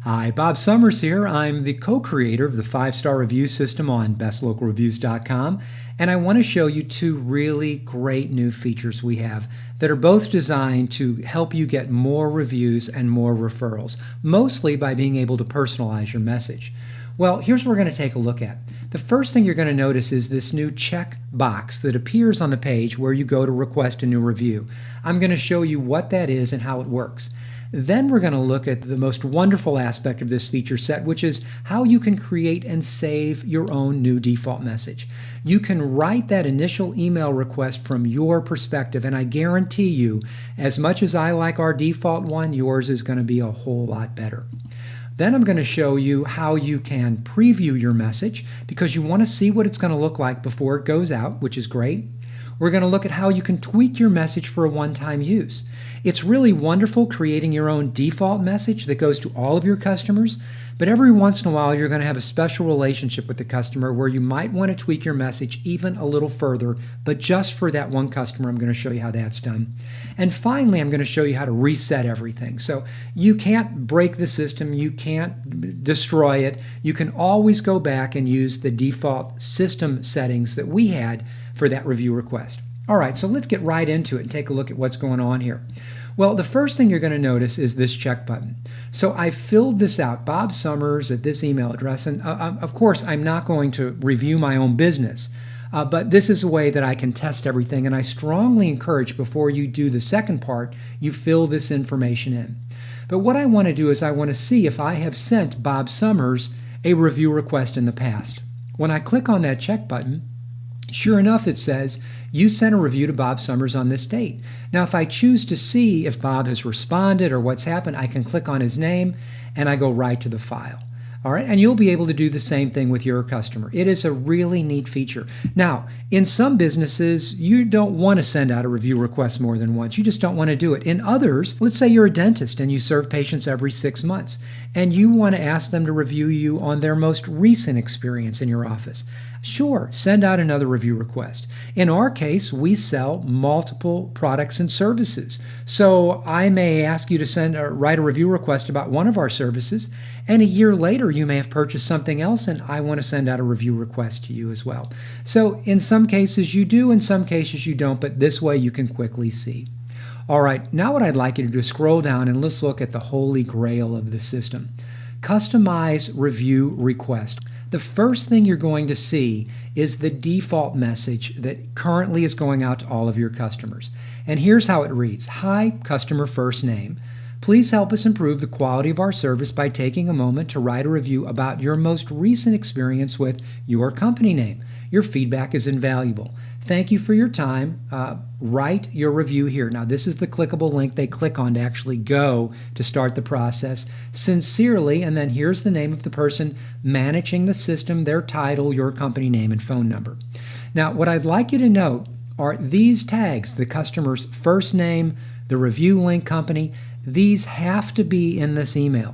Hi, Bob Summers here. I'm the co-creator of the 5-star review system on bestlocalreviews.com, and I want to show you two really great new features we have that are both designed to help you get more reviews and more referrals, mostly by being able to personalize your message. Well, here's what we're going to take a look at. The first thing you're going to notice is this new check box that appears on the page where you go to request a new review. I'm going to show you what that is and how it works. Then we're going to look at the most wonderful aspect of this feature set, which is how you can create and save your own new default message. You can write that initial email request from your perspective, and I guarantee you, as much as I like our default one, yours is going to be a whole lot better. Then I'm going to show you how you can preview your message because you want to see what it's going to look like before it goes out, which is great. We're going to look at how you can tweak your message for a one-time use. It's really wonderful creating your own default message that goes to all of your customers, but every once in a while you're going to have a special relationship with the customer where you might want to tweak your message even a little further, but just for that one customer. I'm going to show you how that's done. And finally, I'm going to show you how to reset everything. So you can't break the system, you can't destroy it. You can always go back and use the default system settings that we had for that review request. All right, so let's get right into it and take a look at what's going on here. Well, the first thing you're going to notice is this check button. So I filled this out, Bob Summers at this email address, and of course I'm not going to review my own business, but this is a way that I can test everything, and I strongly encourage before you do the second part, you fill this information in. But what I want to do is I want to see if I have sent Bob Summers a review request in the past. When I click on that check button, sure enough, it says, you sent a review to Bob Summers on this date. Now, if I choose to see if Bob has responded or what's happened, I can click on his name and I go right to the file. All right, and you'll be able to do the same thing with your customer. It is a really neat feature. Now, in some businesses, you don't want to send out a review request more than once. You just don't want to do it. In others, let's say you're a dentist and you serve patients every 6 months, and you want to ask them to review you on their most recent experience in your office. Sure, send out another review request. In our case, we sell multiple products and services. So I may ask you to write a review request about one of our services, and a year later you may have purchased something else and I want to send out a review request to you as well. So in some cases you do, in some cases you don't, but this way you can quickly see. All right, now what I'd like you to do is scroll down and let's look at the holy grail of the system. Customize review request. The first thing you're going to see is the default message that currently is going out to all of your customers. And here's how it reads. Hi, customer first name. Please help us improve the quality of our service by taking a moment to write a review about your most recent experience with your company name. Your feedback is invaluable. Thank you for your time. Write your review here. Now, this is the clickable link they click on to actually go to start the process. Sincerely, and then here's the name of the person managing the system, their title, your company name, and phone number. Now, what I'd like you to note are these tags, the customer's first name, the review link company, these have to be in this email.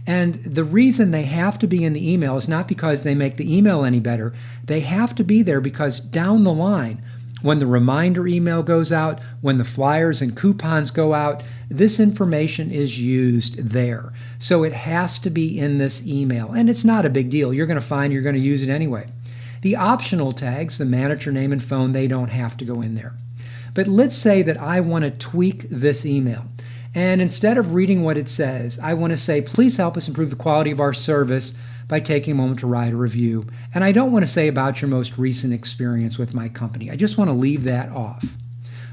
And the reason they have to be in the email is not because they make the email any better. They have to be there because down the line, when the reminder email goes out, when the flyers and coupons go out, this information is used there. So it has to be in this email. And it's not a big deal. You're going to find you're going to use it anyway. The optional tags, the manager name and phone, they don't have to go in there. But let's say that I want to tweak this email. And instead of reading what it says, I want to say, please help us improve the quality of our service by taking a moment to write a review. And I don't want to say about your most recent experience with my company. I just want to leave that off.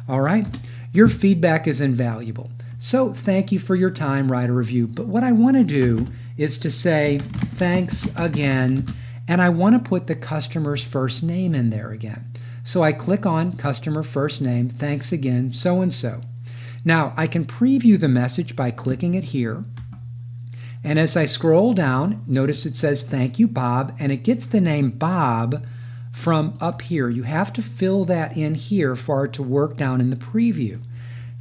All right? Your feedback is invaluable. So thank you for your time, write a review. But what I want to do is to say, thanks again, and I want to put the customer's first name in there again. So I click on customer first name, thanks again, so-and-so. Now, I can preview the message by clicking it here. And as I scroll down, notice it says, thank you, Bob, and it gets the name Bob from up here. You have to fill that in here for it to work down in the preview.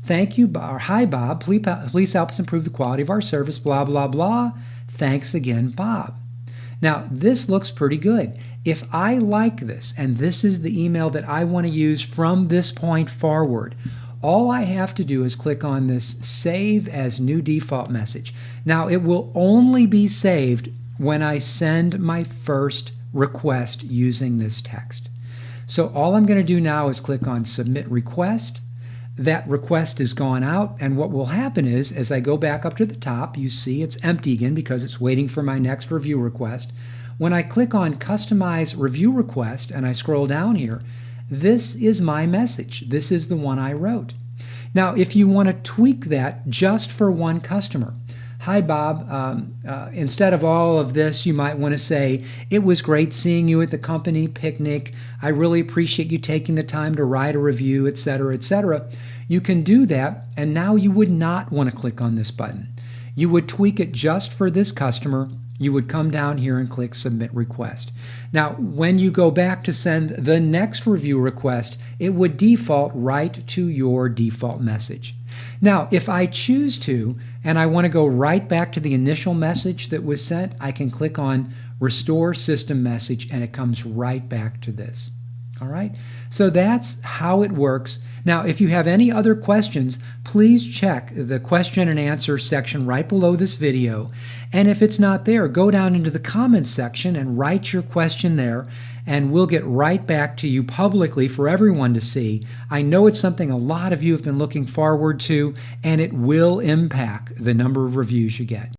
Thank you, or hi, Bob. Please help us improve the quality of our service, blah, blah, blah. Thanks again, Bob. Now, this looks pretty good. If I like this, and this is the email that I want to use from this point forward, all I have to do is click on this Save as New Default Message. Now, it will only be saved when I send my first request using this text. So all I'm going to do now is click on Submit Request. That request has gone out, and what will happen is, as I go back up to the top, you see it's empty again because it's waiting for my next review request. When I click on Customize Review Request and I scroll down here, this is my message. This is the one I wrote. Now, if you want to tweak that just for one customer, hi Bob, instead of all of this, you might want to say, it was great seeing you at the company picnic. I really appreciate you taking the time to write a review, etc., etc. You can do that, and now you would not want to click on this button. You would tweak it just for this customer. You would come down here and click Submit Request. Now, when you go back to send the next review request, it would default right to your default message. Now, if I choose to, and I want to go right back to the initial message that was sent, I can click on Restore System Message, and it comes right back to this. All right, so that's how it works. Now, if you have any other questions, please check the question and answer section right below this video. And if it's not there, go down into the comments section and write your question there, and we'll get right back to you publicly for everyone to see. I know it's something a lot of you have been looking forward to, and it will impact the number of reviews you get.